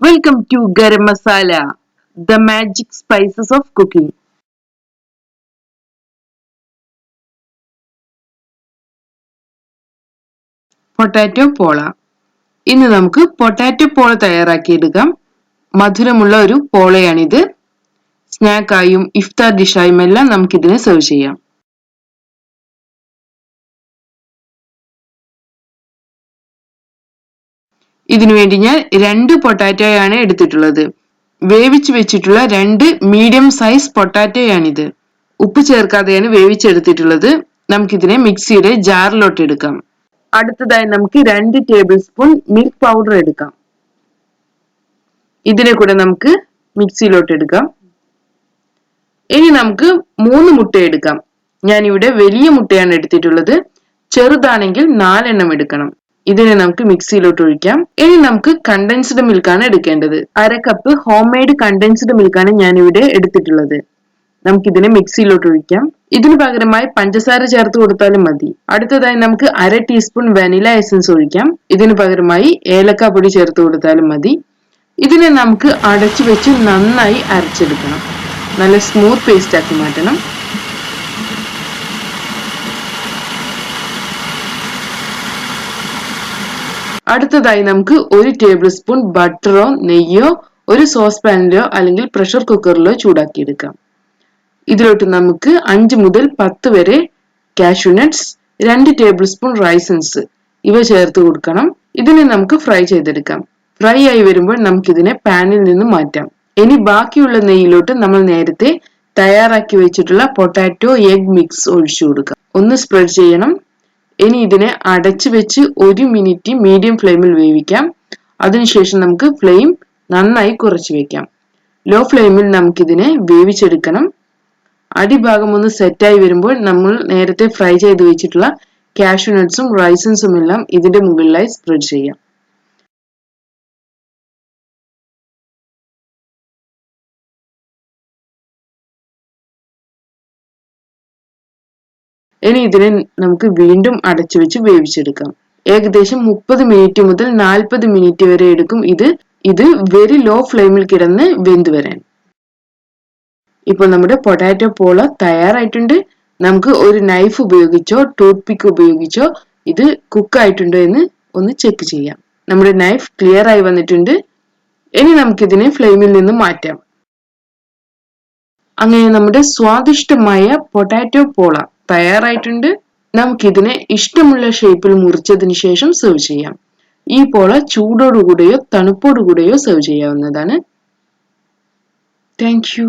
Welcome to Garam Masala, the magic spices of cooking. Potato പോള. ഇന്ന് നമുക്ക് potato പോള തയ്യാറാക്കിയെടുക്കാം. മധുരമുള്ള ഒരു പോളയാണിത്. സ്നാക്കായും ഇഫ്താർ ഡിഷായും എല്ലാം നമുക്കിതിനെ സെർവ് ചെയ്യാം. ഇതിനുവേണ്ടി ഞാൻ 2 പൊട്ടാറ്റോയാണ് എടുത്തിട്ടുള്ളത്. വേവിച്ചു വെച്ചിട്ടുള്ള 2 മീഡിയം സൈസ് പൊട്ടാറ്റോയാണിത്. ഉപ്പ് ചേർക്കാതെയാണ് വേവിച്ചെടുത്തിട്ടുള്ളത്. നമുക്കിതിനെ മിക്സിയുടെ ജാറിലോട്ട് എടുക്കാം. അടുത്തതായി നമുക്ക് 2 ടേബിൾ സ്പൂൺ മിൽക്ക് പൗഡർ എടുക്കാം. ഇതിനെ കൂടെ നമുക്ക് മിക്സിയിലോട്ട് എടുക്കാം. ഇനി നമുക്ക് 3 മുട്ട എടുക്കാം. ഞാൻ ഇവിടെ വലിയ മുട്ടയാണ് എടുത്തിട്ടുള്ളത്. ചെറുതാണെങ്കിൽ 4 എണ്ണം എടുക്കണം. ഇതിനെ നമുക്ക് മിക്സിയിലോട്ട് ഒഴിക്കാം. ഇനി നമുക്ക് കണ്ടൻസ്ഡ് മിൽക്കാണ് എടുക്കേണ്ടത്. 1/2 കപ്പ് ഹോം മെയ്ഡ് കണ്ടൻസ്ഡ് മിൽക്കാണ് ഞാൻ ഇവിടെ എടുത്തിട്ടുള്ളത്. നമുക്കിതിനെ മിക്സിയിലോട്ട് ഒഴിക്കാം. ഇതിനു പകരമായി പഞ്ചസാര ചേർത്ത് കൊടുത്താലും മതി. അടുത്തതായി നമുക്ക് 1/2 ടീസ്പൂൺ വാനില എസൻസ് ഒഴിക്കാം. ഇതിനു പകരമായി ഏലക്ക പൊടി ചേർത്ത് കൊടുത്താലും മതി. ഇതിനെ നമുക്ക് അടച്ചു വെച്ച് നന്നായി അരച്ചെടുക്കണം. നല്ല സ്മൂത്ത് പേസ്റ്റ് ആക്കി മാറ്റണം. അടുത്തതായി നമുക്ക് 1 ടേബിൾ സ്പൂൺ ബട്ടറോ നെയ്യോ ഒരു സോസ് പാനിലോ അല്ലെങ്കിൽ പ്രഷർ കുക്കറിലോ ചൂടാക്കിയെടുക്കാം. ഇതിലോട്ട് നമുക്ക് 5 മുതൽ 10 വരെ കാഷ്യൂ നട്ട്സ്, 2 ടേബിൾ സ്പൂൺ റൈസൻസ് ഇവ ചേർത്ത് കൊടുക്കണം. ഇതിനെ നമുക്ക് ഫ്രൈ ചെയ്തെടുക്കാം. ഫ്രൈ ആയി വരുമ്പോൾ നമുക്കിതിനെ പാനിൽ നിന്ന് മാറ്റാം. ഇനി ബാക്കിയുള്ള നെയ്യിലോട്ട് നമ്മൾ നേരത്തെ തയ്യാറാക്കി വെച്ചിട്ടുള്ള പൊട്ടാറ്റോ എഗ് മിക്സ് ഒഴിച്ചു കൊടുക്കാം. ഒന്ന് സ്പ്രെഡ് ചെയ്യണം. ഇനി ഇതിനെ അടച്ചു വെച്ച് 1 മിനിറ്റ് മീഡിയം ഫ്ലെയിമിൽ വേവിക്കാം. അതിനുശേഷം നമുക്ക് ഫ്ലെയിം നന്നായി കുറച്ച് വെക്കാം. ലോ ഫ്ലെയിമിൽ നമുക്കിതിനെ വേവിച്ചെടുക്കണം. അടിഭാഗം ഒന്ന് സെറ്റായി വരുമ്പോൾ നമ്മൾ നേരത്തെ ഫ്രൈ ചെയ്ത് വെച്ചിട്ടുള്ള കാഷ്യൂ നട്ട്സും റൈസൻസും എല്ലാം ഇതിന്റെ മുകളിലായി സ്പ്രെഡ് ചെയ്യാം. ഇനി ഇതിനെ നമുക്ക് വീണ്ടും അടച്ചു വെച്ച് വേവിച്ചെടുക്കാം. ഏകദേശം 30 മിനിറ്റ് മുതൽ 40 മിനിറ്റ് വരെ എടുക്കും ഇത് വെരി ലോ ഫ്ലെയിമിൽ കിടന്ന് വെന്ത് വരാൻ. ഇപ്പോൾ നമ്മുടെ പൊട്ടാറ്റോ പോള തയ്യാറായിട്ടുണ്ട്. നമുക്ക് ഒരു നൈഫ് ഉപയോഗിച്ചോ ടൂത്ത് പിക്ക് ഉപയോഗിച്ചോ ഇത് കുക്ക് ആയിട്ടുണ്ടോ എന്ന് ഒന്ന് ചെക്ക് ചെയ്യാം. നമ്മുടെ നൈഫ് ക്ലിയർ ആയി വന്നിട്ടുണ്ട്. ഇനി നമുക്കിതിനെ ഫ്ലെയിമിൽ നിന്ന് മാറ്റാം. അങ്ങനെ നമ്മുടെ സ്വാദിഷ്ടമായ പൊട്ടാറ്റോ പോള തയ്യാറായിട്ടുണ്ട്. നമുക്കിതിനെ ഇഷ്ടമുള്ള ഷേപ്പിൽ മുറിച്ചതിന് ശേഷം സെർവ് ചെയ്യാം. ഈ പോള ചൂടോടുകൂടെയോ തണുപ്പോടുകൂടെയോ സെർവ് ചെയ്യാവുന്നതാണ്. Thank you.